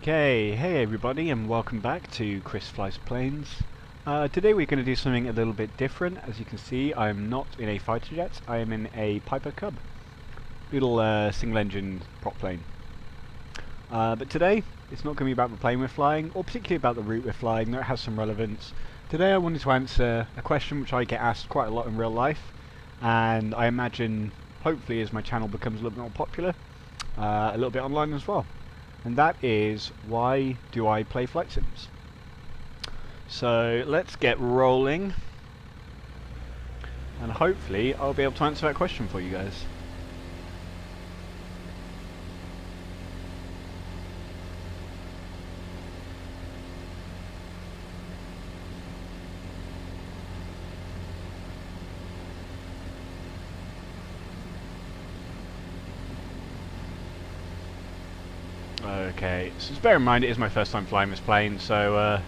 Okay, hey everybody and welcome back to Chris Flies Planes. Today we're going to do something a little bit different. As you can see, I'm not in a fighter jet, I am in a Piper Cub. Little single engine prop plane. But today, it's not going to be about the plane we're flying, or particularly about the route we're flying, though it has some relevance. Today I wanted to answer a question which I get asked quite a lot in real life, and I imagine, hopefully as my channel becomes a little bit more popular, a little bit online as well. And that is, why do I play flight sims? So let's get rolling, and hopefully I'll be able to answer that question for you guys. Okay, so just bear in mind it is my first time flying this plane, so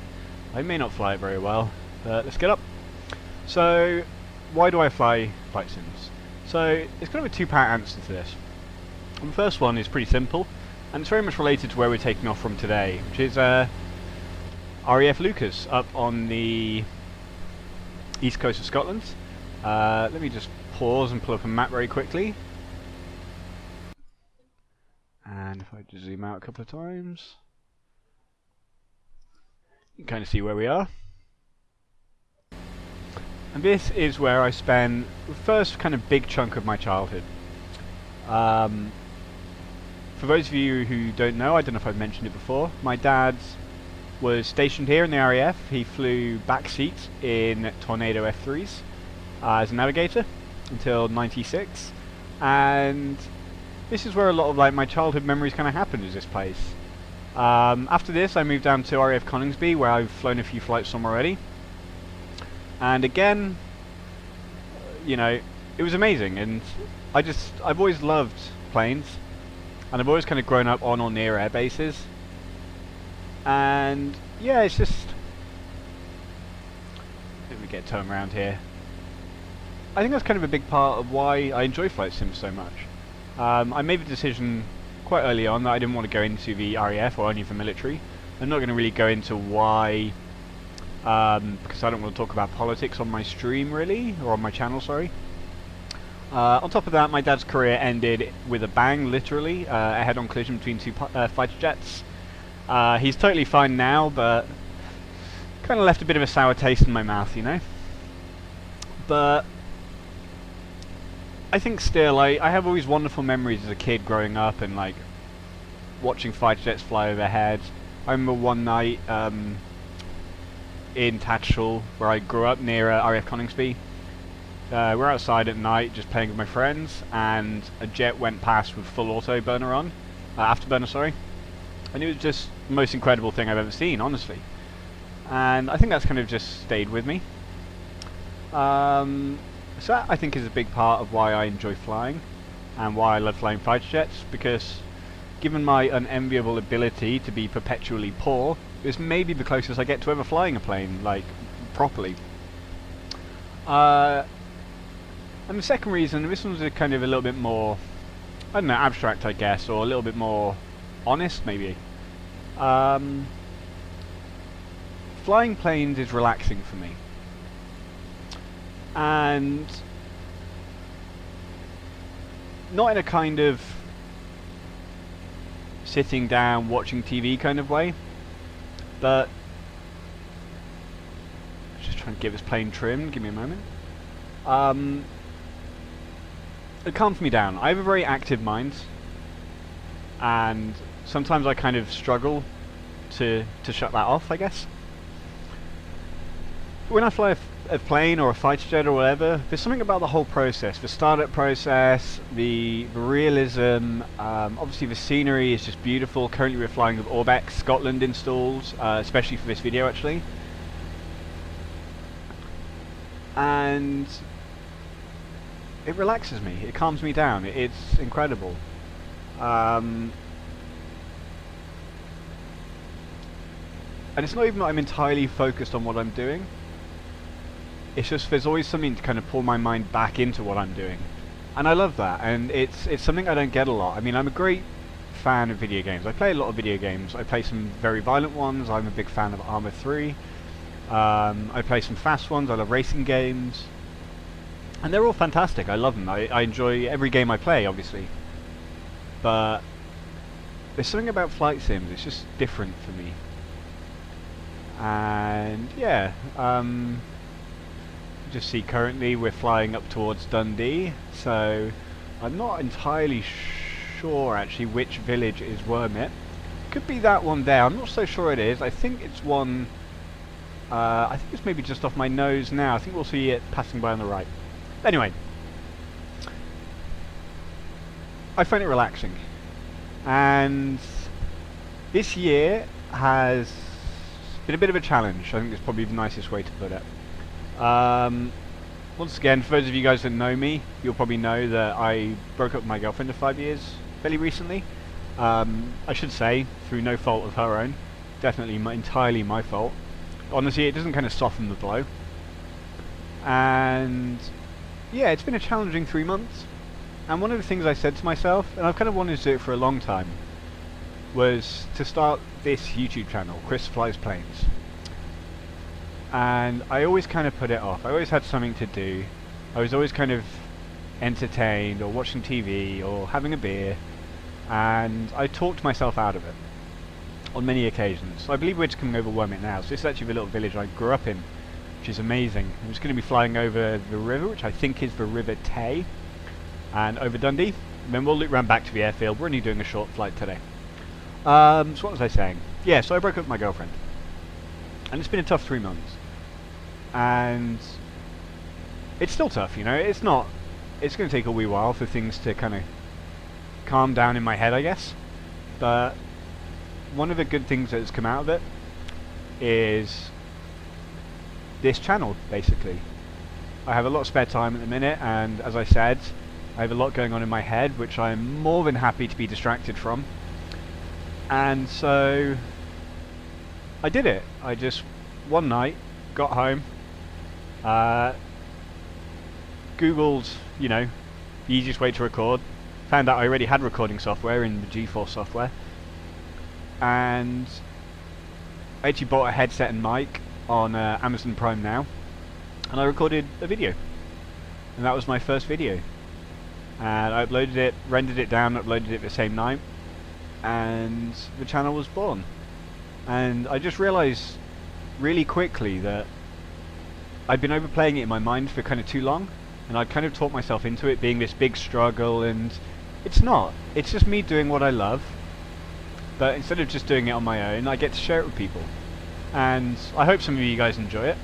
I may not fly it very well, but let's get up. So, why do I fly flight sims? So, it's kind of a two-part answer to this. And the first one is pretty simple, and it's very much related to where we're taking off from today, which is RAF Lucas up on the east coast of Scotland. Let me just pause and pull up a map very quickly. And if I just zoom out a couple of times, you can kind of see where we are. And this is where I spent the first kind of big chunk of my childhood. For those of you who don't know, I don't know if I've mentioned it before, my dad was stationed here in the RAF. He flew backseat in Tornado F3s as a navigator until '96, and this is where a lot of my childhood memories kind of happened, is this place. After this I moved down to RAF Coningsby, where I've flown a few flights from already. And again, you know, it was amazing, and I've always loved planes, and I've always kind of grown up on or near air bases. And yeah, it's just, let me get turned around here. I think that's kind of a big part of why I enjoy flight sims so much. I made the decision quite early on that I didn't want to go into the RAF or any of the military. I'm not going to really go into why, because I don't want to talk about politics on my stream really, or on my channel, sorry. On top of that, my dad's career ended with a bang, literally, a head-on collision between two fighter jets. He's totally fine now, but kind of left a bit of a sour taste in my mouth, you know. But I think still, I have all these wonderful memories as a kid growing up and watching fighter jets fly overhead. I remember one night in Tatchell, where I grew up near RAF Coningsby. We're outside at night just playing with my friends, and a jet went past with full auto burner on, afterburner, sorry. And it was just the most incredible thing I've ever seen, honestly. And I think that's kind of just stayed with me. So that, I think, is a big part of why I enjoy flying and why I love flying fighter jets, because given my unenviable ability to be perpetually poor, this may be the closest I get to ever flying a plane, properly. And the second reason, this one's kind of a little bit more, I don't know, abstract I guess, or a little bit more honest maybe. Flying planes is relaxing for me. And not in a kind of sitting down watching TV kind of way, but just trying to get this plane trimmed, give me a moment. It calms me down. I have a very active mind, and sometimes I kind of struggle to shut that off, I guess. When I fly a plane or a fighter jet or whatever, there's something about the whole process, the startup process, the realism, obviously the scenery is just beautiful. Currently we're flying with Orbex Scotland installs, especially for this video actually. And it relaxes me, it calms me down, it's incredible. And it's not even that I'm entirely focused on what I'm doing. It's just there's always something to kind of pull my mind back into what I'm doing. And I love that, and it's something I don't get a lot. I mean, I'm a great fan of video games. I play a lot of video games. I play some very violent ones. I'm a big fan of Arma 3. I play some fast ones. I love racing games. And they're all fantastic. I love them. I enjoy every game I play, obviously. But there's something about flight sims. It's just different for me. And yeah, just see currently we're flying up towards Dundee. So I'm not entirely sure actually which village is Wormit. Could be that one there. I'm not so sure it is. I think it's one. I think it's maybe just off my nose now. I think we'll see it passing by on the right. Anyway, I find it relaxing, and this year has been a bit of a challenge. I think it's probably the nicest way to put it. Once again, for those of you guys that know me, you'll probably know that I broke up with my girlfriend of 5 years fairly recently. I should say, through no fault of her own. Definitely entirely my fault. Honestly, it doesn't kind of soften the blow. And yeah, it's been a challenging 3 months. And one of the things I said to myself, and I've kind of wanted to do it for a long time, was to start this YouTube channel, Chris Flies Planes. And I always kind of put it off. I always had something to do. I was always kind of entertained, or watching TV, or having a beer. And I talked myself out of it on many occasions. So I believe we're just coming over Wormit now. So this is actually the little village I grew up in, which is amazing. I'm just going to be flying over the river, which I think is the River Tay, and over Dundee. And then we'll loop round back to the airfield. We're only doing a short flight today. So what was I saying? Yeah, so I broke up with my girlfriend. And it's been a tough 3 months. And it's still tough, you know. It's not... It's going to take a wee while for things to kind of calm down in my head, I guess. But one of the good things that has come out of it is this channel, basically. I have a lot of spare time at the minute, and as I said, I have a lot going on in my head, which I'm more than happy to be distracted from. And so I did it. I just, one night, got home, Googled, you know, the easiest way to record, found out I already had recording software in the GeForce software, and I actually bought a headset and mic on Amazon Prime now, and I recorded a video, and that was my first video, and I uploaded it, rendered it down, uploaded it the same night, and the channel was born. And I just realised really quickly that I'd been overplaying it in my mind for kind of too long, and I'd kind of talked myself into it being this big struggle, and it's not. It's just me doing what I love, but instead of just doing it on my own, I get to share it with people. And I hope some of you guys enjoy it.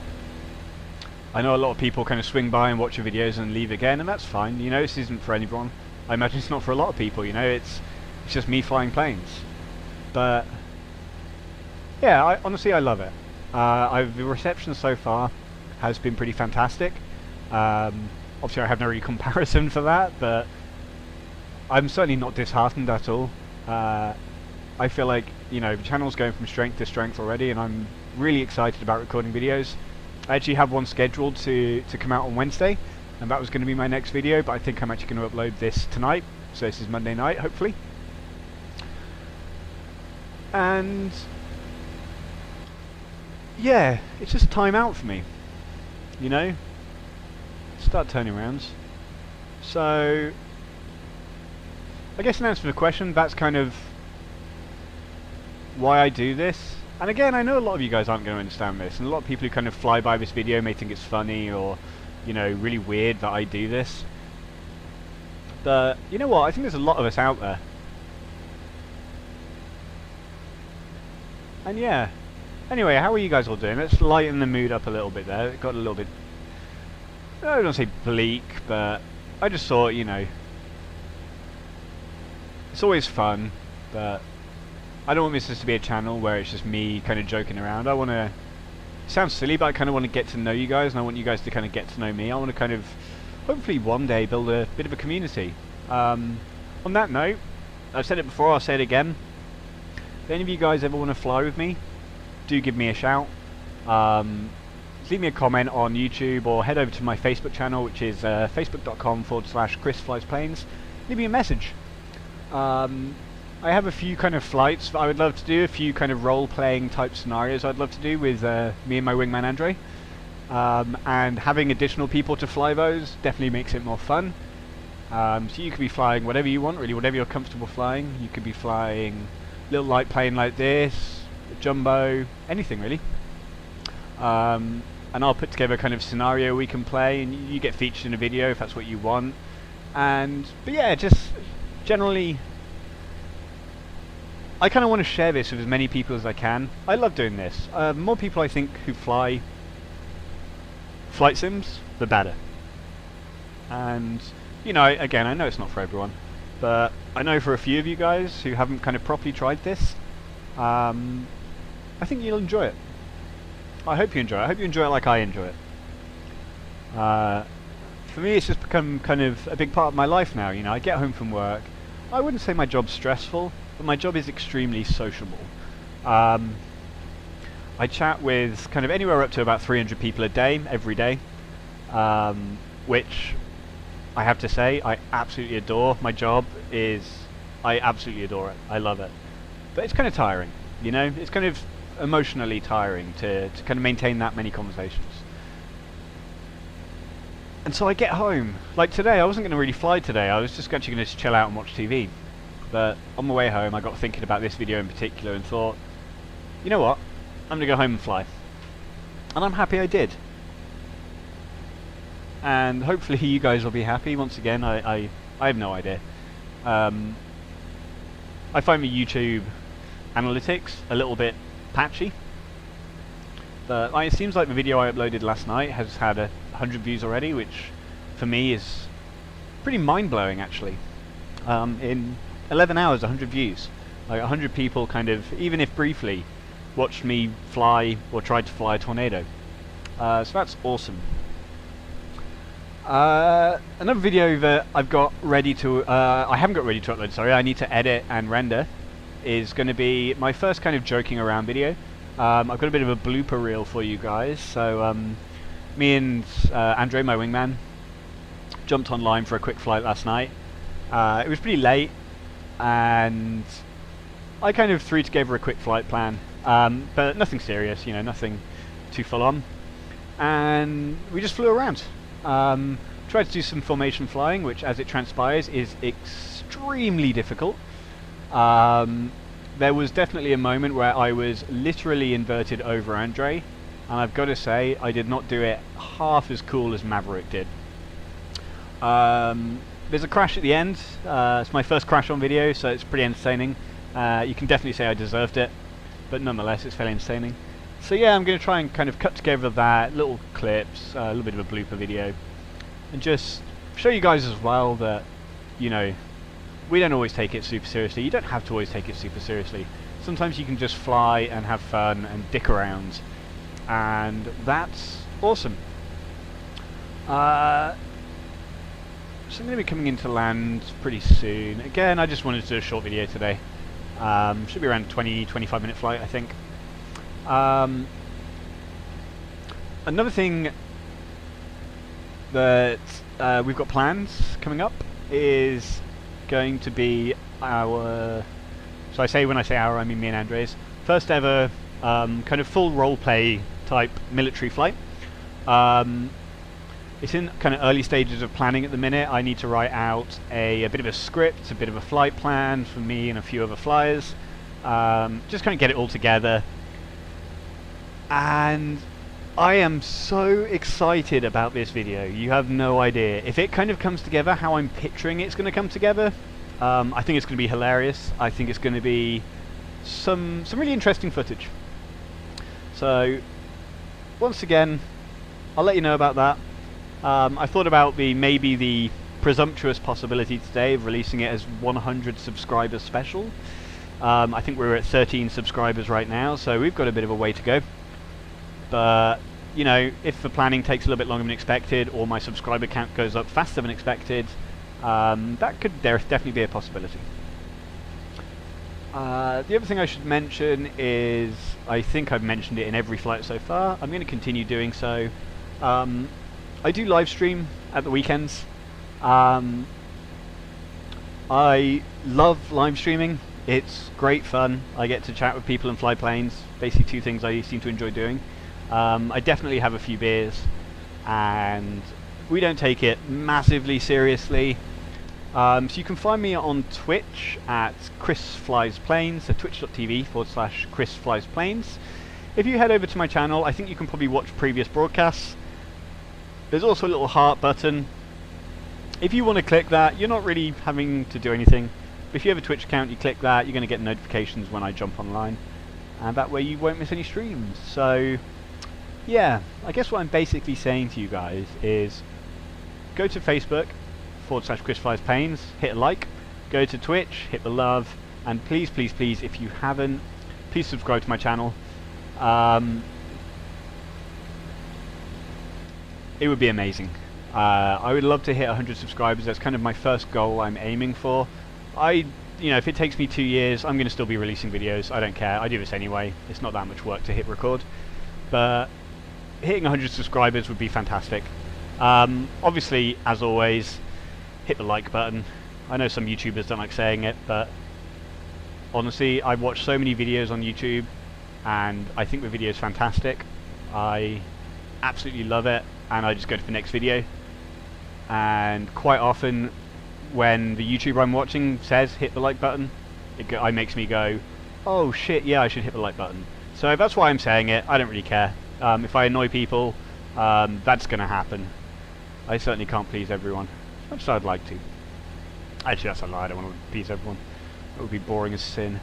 I know a lot of people kind of swing by and watch your videos and leave again, and that's fine. You know, this isn't for everyone. I imagine it's not for a lot of people, you know. It's just me flying planes. But yeah, honestly, I love it. The reception so far has been pretty fantastic. Obviously, I have no really comparison for that, but I'm certainly not disheartened at all. I feel like, you know, the channel's going from strength to strength already, and I'm really excited about recording videos. I actually have one scheduled to come out on Wednesday, and that was going to be my next video, but I think I'm actually going to upload this tonight, so this is Monday night, hopefully. And yeah, it's just time out for me, you know. Start turning rounds. So I guess in answer to the question, that's kind of why I do this. And again, I know a lot of you guys aren't going to understand this, and a lot of people who kind of fly by this video may think it's funny or, you know, really weird that I do this. But you know what, I think there's a lot of us out there. And yeah. Anyway, how are you guys all doing? Let's lighten the mood up a little bit there. It got a little bit, I don't want to say bleak, but I just thought, you know, it's always fun, but I don't want this to be a channel where it's just me kind of joking around. I want to, it sounds silly, but I kind of want to get to know you guys, and I want you guys to kind of get to know me. I want to kind of, hopefully one day, build a bit of a community. On that note, I've said it before, I'll say it again. If any of you guys ever want to fly with me, do give me a shout. Leave me a comment on YouTube, or head over to my Facebook channel, which is facebook.com/ChrisFliesPlanes. Leave me a message. I have a few kind of flights that I would love to do, a few kind of role-playing type scenarios I'd love to do with me and my wingman Andre. And having additional people to fly those definitely makes it more fun. So you could be flying whatever you want, really, whatever you're comfortable flying. You could be flying a little light plane like this, a jumbo, anything really. And I'll put together a kind of scenario we can play, and you get featured in a video if that's what you want. But yeah, just generally, I kind of want to share this with as many people as I can. I love doing this. More people I think who fly flight sims, the better. And, you know, again, I know it's not for everyone, but I know for a few of you guys who haven't kind of properly tried this, I think you'll enjoy it. I hope you enjoy it. I hope you enjoy it like I enjoy it. For me, it's just become kind of a big part of my life now. You know, I get home from work. I wouldn't say my job's stressful, but my job is extremely sociable. I chat with kind of anywhere up to about 300 people a day, every day, which I have to say I absolutely adore. My job is, I absolutely adore it. I love it. But it's kind of tiring, you know? It's kind of emotionally tiring to kind of maintain that many conversations. And so I get home. Like today, I wasn't going to really fly today. I was just actually going to chill out and watch TV. But on my way home, I got thinking about this video in particular and thought, you know what? I'm going to go home and fly. And I'm happy I did. And hopefully you guys will be happy. Once again, I have no idea. I find the YouTube analytics a little bit patchy. But it seems like the video I uploaded last night has had 100 views already, which for me is pretty mind-blowing actually. In 11 hours, 100 views. Like 100 people kind of, even if briefly, watched me fly or tried to fly a tornado. So that's awesome. Another video that I've got ready to, I haven't got ready to upload, sorry, I need to edit and render, is going to be my first kind of joking around video. I've got a bit of a blooper reel for you guys. So me and Andre, my wingman, jumped online for a quick flight last night. It was pretty late, and I kind of threw together a quick flight plan, but nothing serious, you know, nothing too full on. And we just flew around. Tried to do some formation flying, which, as it transpires, is extremely difficult. There was definitely a moment where I was literally inverted over Andre, and I've got to say, I did not do it half as cool as Maverick did. There's a crash at the end. It's my first crash on video, so it's pretty entertaining. You can definitely say I deserved it, but nonetheless, it's fairly entertaining. So yeah, I'm going to try and kind of cut together that, little clips, a little bit of a blooper video, and just show you guys as well that, you know, we don't always take it super seriously. You don't have to always take it super seriously. Sometimes you can just fly and have fun and dick around, and that's awesome. So I'm going to be coming into land pretty soon. Again, I just wanted to do a short video today. Should be around 20-25 minute flight, I think. Another thing that we've got plans coming up is going to be our, so when I say our, I mean me and Andre's first ever kind of full roleplay type military flight. It's in kind of early stages of planning at the minute. I need to write out a bit of a script, a bit of a flight plan for me and a few other flyers. Just kind of get it all together. And I am so excited about this video. You have no idea. If it kind of comes together how I'm picturing it's going to come together, I think it's going to be hilarious. I think it's going to be some really interesting footage. So, once again, I'll let you know about that. I thought about maybe the presumptuous possibility today of releasing it as 100 subscribers special. I think we're at 13 subscribers right now, so we've got a bit of a way to go. But, you know, if the planning takes a little bit longer than expected, or my subscriber count goes up faster than expected, that could definitely be a possibility. The other thing I should mention is, I think I've mentioned it in every flight so far, I'm going to continue doing so. I do live stream at the weekends. I love live streaming. It's great fun. I get to chat with people and fly planes. Basically, two things I seem to enjoy doing. I definitely have a few beers, and we don't take it massively seriously. So you can find me on Twitch at Chris Flies Planes, so twitch.tv/Chris Flies Planes. If you head over to my channel, I think you can probably watch previous broadcasts. There's also a little heart button. If you want to click that, you're not really having to do anything. If you have a Twitch account, you click that, you're going to get notifications when I jump online. And that way you won't miss any streams. So, yeah, I guess what I'm basically saying to you guys is go to Facebook/Chris Flies Planes, hit a like, go to Twitch, hit the love, and please, please, please, if you haven't, please subscribe to my channel. It would be amazing. I would love to hit 100 subscribers. That's kind of my first goal I'm aiming for. If it takes me 2 years, I'm going to still be releasing videos. I don't care. I do this anyway. It's not that much work to hit record. But hitting 100 subscribers would be fantastic. Obviously, as always, hit the like button. I know some YouTubers don't like saying it, but honestly, I watch so many videos on YouTube, and I think the video is fantastic. I absolutely love it, and I just go to the next video. And quite often, when the YouTuber I'm watching says hit the like button, it makes me go, oh shit, yeah, I should hit the like button. So that's why I'm saying it. I don't really care. If I annoy people, that's going to happen. I certainly can't please everyone, as much as I'd like to. Actually, that's a lie. I don't want to please everyone. It would be boring as sin.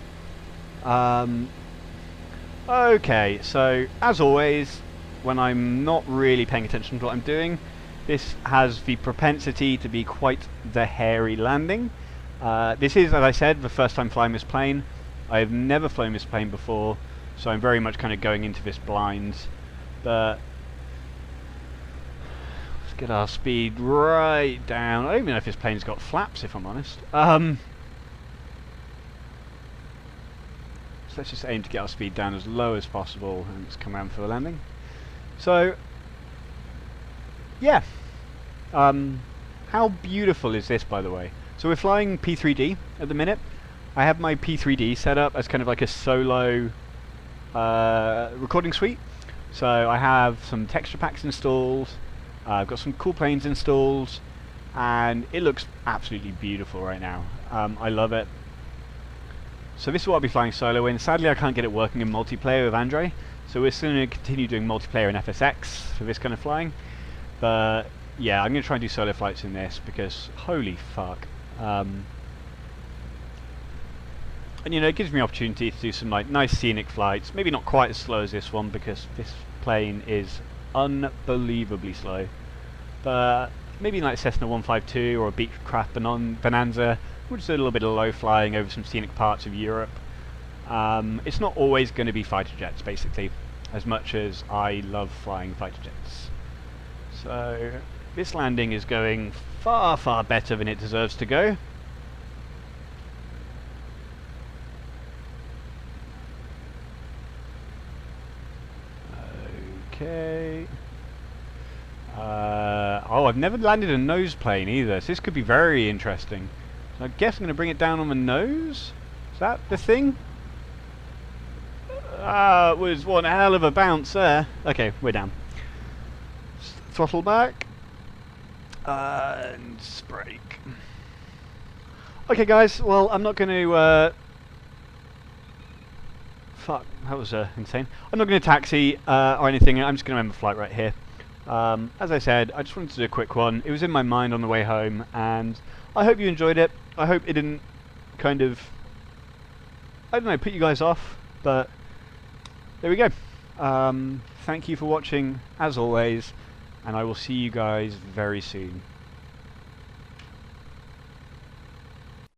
Okay, so as always, when I'm not really paying attention to what I'm doing, this has the propensity to be quite the hairy landing. This is, as I said, the first time flying this plane. I have never flown this plane before, so I'm very much kind of going into this blind. But let's get our speed right down. I don't even know if this plane's got flaps, if I'm honest. So let's just aim to get our speed down as low as possible, and let's come around for the landing. So, yeah. How beautiful is this, by the way? So we're flying P3D at the minute. I have my P3D set up as kind of like a solo recording suite. So I have some texture packs installed, I've got some cool planes installed, and it looks absolutely beautiful right now. I love it. So this is what I'll be flying solo in. Sadly, I can't get it working in multiplayer with Andre, so we're still going to continue doing multiplayer in FSX for this kind of flying. But yeah, I'm going to try and do solo flights in this because holy fuck. And you know, it gives me opportunity to do some like nice scenic flights. Maybe not quite as slow as this one because this plane is unbelievably slow. But maybe like Cessna 152 or a Beechcraft Bonanza, which is a little bit of low flying over some scenic parts of Europe. It's not always going to be fighter jets, basically, as much as I love flying fighter jets. So this landing is going far, far better than it deserves to go. Okay. Oh, I've never landed a nose plane either, so this could be very interesting. So I guess I'm going to bring it down on the nose. Is that the thing? It was one hell of a bounce there. Okay, we're down. Throttle back. And brake. Okay guys, well I'm not going to... fuck, that was insane. I'm not going to taxi or anything, I'm just going to end the flight right here. As I said, I just wanted to do a quick one. It was in my mind on the way home, and I hope you enjoyed it. I hope it didn't kind of, I don't know, put you guys off, but there we go. Thank you for watching, as always, and I will see you guys very soon.